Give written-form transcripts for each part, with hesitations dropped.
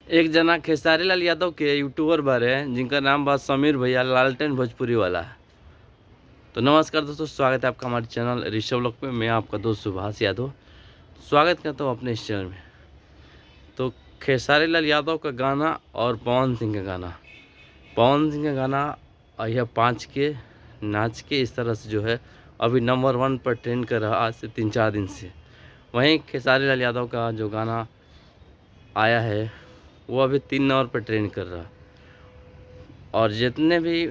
एक जना खेसारी लाल यादव के यूट्यूबर बारे हैं जिनका नाम बा समीर भैया लालटेन भोजपुरी वाला। तो नमस्कार दोस्तों, स्वागत है आपका हमारे चैनल ऋषभ लोक पे। मैं आपका दोस्त सुभाष यादव स्वागत करता हूँ अपने इस चैनल में। तो खेसारी लाल यादव का गाना और पवन सिंह का गाना, पवन सिंह का गाना यह 5 के नाच के इस तरह से जो है अभी नंबर 1 पर ट्रेंड कर रहा आज से 3-4 दिन से। वहीं खेसारी लाल यादव का जो गाना आया है वो अभी 3 नंबर पर ट्रेंड कर रहा। और जितने भी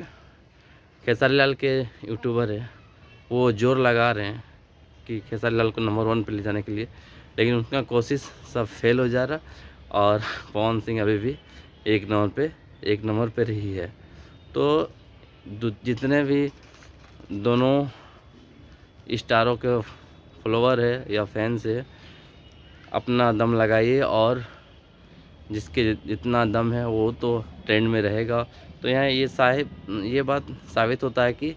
खेसारी लाल के यूट्यूबर हैं वो जोर लगा रहे हैं कि खेसारी लाल को नंबर 1 पे ले जाने के लिए, लेकिन उनका कोशिश सब फेल हो जा रहा। और पवन सिंह अभी भी एक नंबर पे ही है। तो जितने भी दोनों स्टारों के फॉलोवर है या फैंस है, अपना दम लगाइए और जिसके जितना दम है वो तो ट्रेंड में रहेगा। तो यहाँ ये बात साबित होता है कि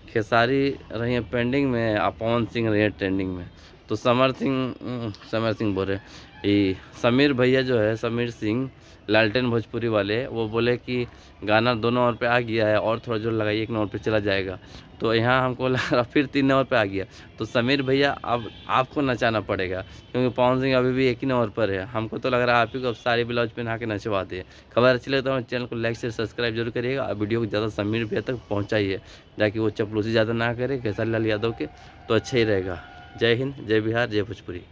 खेसारी रही है पेंडिंग में और पवन सिंह रही है ट्रेंडिंग में। तो समर सिंह बोल रहे ये समीर भैया जो है, समीर सिंह लालटेन भोजपुरी वाले, वो बोले कि गाना 2 नंबर पे आ गया है और थोड़ा जोर लगाइए 1 नंबर पे चला जाएगा। तो यहाँ हमको लगा फिर 3 नंबर पे आ गया। तो समीर भैया अब आपको नचाना पड़ेगा, क्योंकि पवन सिंह अभी भी 1 ही नंबर पर है। हमको तो लग रहा है आप ही को अब सारी ब्लाउज पहना के नचवा दे। खबर अच्छी लगे तो हमारे चैनल को लाइक शेयर सब्सक्राइब जरूर करिएगा और वीडियो को ज़्यादा समीर भैया तक पहुँचाइए, ताकि वो चपलूसी ज़्यादा ना करे खेसारी लाल यादव के, तो अच्छा ही रहेगा। जय हिंद, जय बिहार, जय भोजपुरी।